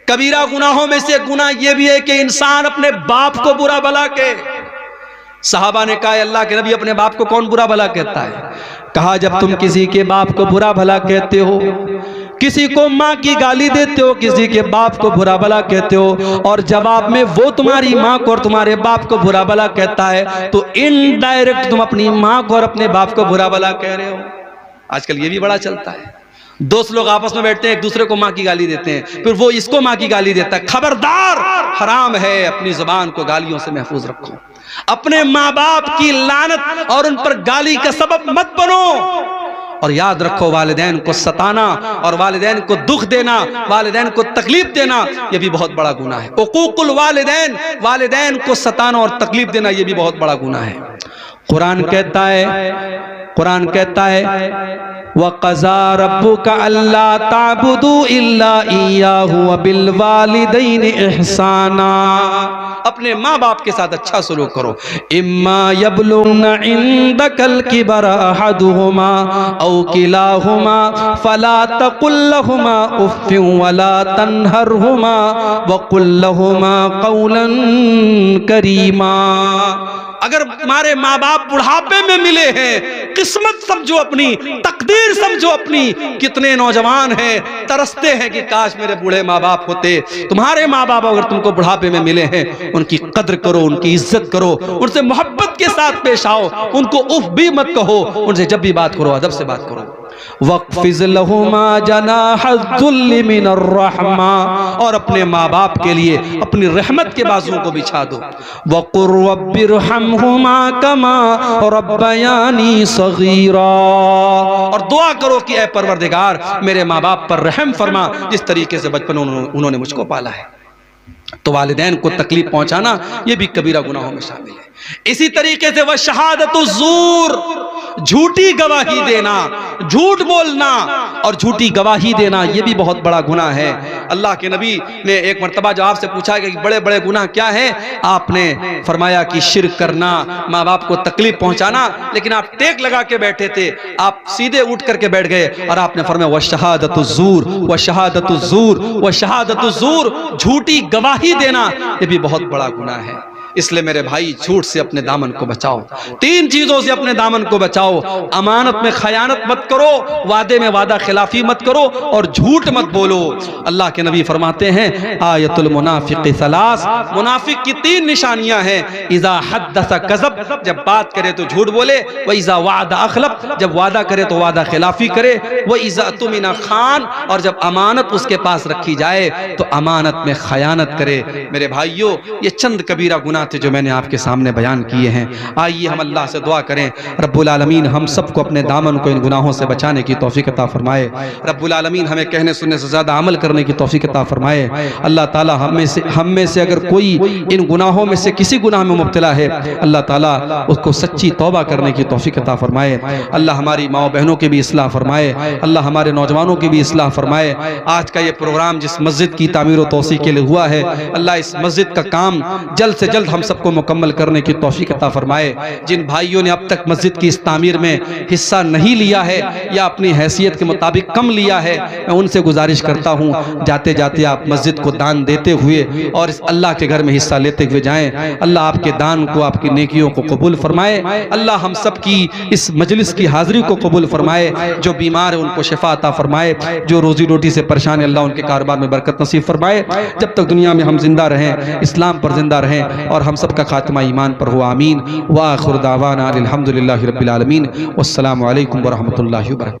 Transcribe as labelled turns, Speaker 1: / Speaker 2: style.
Speaker 1: کبیرہ گناہوں میں سے گناہ یہ بھی ہے کہ انسان اپنے باپ کو برا بھلا کہے۔ صحابہ نے کہا اللہ کے نبی اپنے باپ کو کون برا بھلا کہتا ہے؟ کہا جب تم کسی کے باپ کو برا بھلا کہتے ہو، کسی کو ماں کی گالی دیتے ہو، کسی کے باپ کو برا بھلا کہتے ہو، اور جواب میں وہ تمہاری ماں کو اور تمہارے باپ کو برا بھلا کہتا ہے، تو انڈائریکٹ تم اپنی ماں کو اور اپنے باپ کو برا بھلا کہہ رہے ہو۔ آج کل یہ بھی بڑا چلتا ہے، دوست لوگ آپس میں بیٹھتے ہیں، ایک دوسرے کو ماں کی گالی دیتے ہیں، پھر وہ اس کو ماں کی گالی دیتا ہے۔ خبردار، حرام ہے، اپنی زبان کو گالیوں سے محفوظ رکھو، اپنے ماں باپ کی لعنت اور ان پر گالی کا سبب مت بنو، اور یاد رکھو والدین کو ستانا اور والدین کو دکھ دینا، والدین کو تکلیف دینا، یہ بھی بہت بڑا گناہ ہے۔ حقوق الوالدین، والدین کو ستانا اور تکلیف دینا یہ بھی بہت بڑا گناہ ہے۔ قرآن کہتا ہے وَقَضَىٰ رَبُّكَ أَلَّا تَعْبُدُوا إِلَّا إِيَّاهُ وَبِالْوَالِدَيْنِ إِحْسَانًا، اپنے ماں باپ کے ساتھ اچھا سلوک کرو۔ إِمَّا يَبْلُغْنَ عِندَكَ الْكِبَرَ أَحَدُهُمَا أَوْ كِلَاهُمَا فَلَا تَقُل لَّهُمَا أُفٍّ وَلَا تَنْهَرْهُمَا وَقُل لَّهُمَا قَوْلًا كَرِيمًا۔ اگر تمہارے ماں باپ بڑھاپے میں ملے ہیں، قسمت سمجھو اپنی، تقدیر سمجھو اپنی۔ کتنے نوجوان ہیں ترستے ہیں کہ کاش میرے بوڑھے ماں باپ ہوتے۔ تمہارے ماں باپ اگر تم کو بڑھاپے میں ملے ہیں، ان کی قدر کرو، ان کی عزت کرو، ان سے محبت کے ساتھ پیش آؤ، ان کو اف بھی مت کہو، ان سے جب بھی بات کرو ادب سے بات کرو۔ وَاخْفِضْ لَهُمَا جَنَاحَ الذُّلِّ مِنَ الرَّحْمَةِ، اور اپنے ماں باپ کے لیے اپنی رحمت کے بازوؤں کو بچھا دو۔ وَقُلْ رَبِّ ارْحَمْهُمَا كَمَا رَبَّيَانِي صَغِيرًا، اور دعا کرو کہ اے پروردگار میرے ماں باپ پر رحم فرما جس طریقے سے بچپن انہوں نے مجھ کو پالا ہے۔ تو والدین کو تکلیف پہنچانا یہ بھی کبیرہ گناہوں میں شامل ہے۔ اسی طریقے سے وَشَہَادَةُ الزُّورِ، جھوٹی گواہی دینا، جھوٹ بولنا اور جھوٹی گواہی دینا یہ بھی بہت بڑا گناہ ہے۔ اللہ کے نبی نے ایک مرتبہ جو آپ سے پوچھا کہ بڑے بڑے گناہ کیا ہیں، آپ نے فرمایا کہ شرک کرنا، ماں باپ کو تکلیف پہنچانا، لیکن آپ ٹیک لگا کے بیٹھے تھے، آپ سیدھے اٹھ کر کے بیٹھ گئے اور آپ نے فرمایا وَشَہَادَةُ الزُّورِ وَشَہَادَةُ الزُّورِ وَشَہَادَةُ الزُّورِ، جھوٹی گواہی دینا یہ بھی بہت بڑا گناہ ہے۔ اس لئے میرے بھائی جھوٹ سے اپنے دامن کو بچاؤ، تین چیزوں سے اپنے دامن کو بچاؤ، امانت میں خیانت مت کرو، وعدے میں وعدہ خلافی مت کرو، اور جھوٹ مت بولو۔ اللہ کے نبی فرماتے ہیں آیت المنافق ثلاث، منافق کی تین نشانیاں ہیں۔ اذا حدث کذب، جب بات کرے تو جھوٹ بولے، وَإِذَا وَعَدَ أَخْلَفَ، جب وعدہ کرے تو وعدہ خلافی کرے، وَإِذَا اؤْتُمِنَ خان، اور جب امانت اس کے پاس رکھی جائے تو امانت میں خیانت کرے۔ میرے بھائیوں یہ چند کبیرہ گناہ تھے جو میں نے آپ کے سامنے بیان کیے ہیں۔ آئیے ہم اللہ سے دعا کریں رب العالمین ہم سب کو اپنے دامن کو ان گناہوں سے بچانے کی توفیق عطا فرمائے۔ رب العالمین ہمیں کہنے سننے سے زیادہ عمل کرنے کی توفیق عطا فرمائے۔ اللہ تعالی ہم میں سے اگر کوئی ان گناہوں میں سے کسی گناہ میں مبتلا ہے، اللہ تعالی اس کو سچی توبہ کرنے کی توفیق عطا فرمائے۔ اللہ ہماری ماں بہنوں کی بھی اصلاح فرمائے، اللہ ہمارے نوجوانوں کی بھی اصلاح فرمائے۔ آج کا یہ پروگرام جس مسجد کی تعمیر و توسیع کے لیے ہوا ہے، اللہ اس مسجد کا کام جلد سے جلد ہم سب کو مکمل کرنے کی توفیق عطا فرمائے۔ جن بھائیوں نے اب تک مسجد کی اس تعمیر میں حصہ نہیں لیا ہے یا اپنی حیثیت کے مطابق کم لیا ہے، میں ان سے گزارش کرتا ہوں جاتے جاتے آپ مسجد کو دان دیتے ہوئے اور اس اللہ کے گھر میں حصہ لیتے ہوئے جائیں۔ اللہ آپ کے دان کو، آپ کی نیکیوں کو قبول فرمائے۔ اللہ ہم سب کی اس مجلس کی حاضری کو قبول فرمائے۔ جو بیمار ہیں ان کو شفا عطا فرمائے، جو روزی روٹی سے پریشان ہیں اللہ ان کے کاروبار میں برکت نصیب فرمائے۔ جب تک دنیا میں ہم زندہ رہیں، اسلام پر زندہ رہیں اور ہم سب کا خاتمہ ایمان پر ہو، آمین۔ وآخر دعوانا الحمدللہ رب العالمین، والسلام علیکم ورحمۃ اللہ وبرکاتہ۔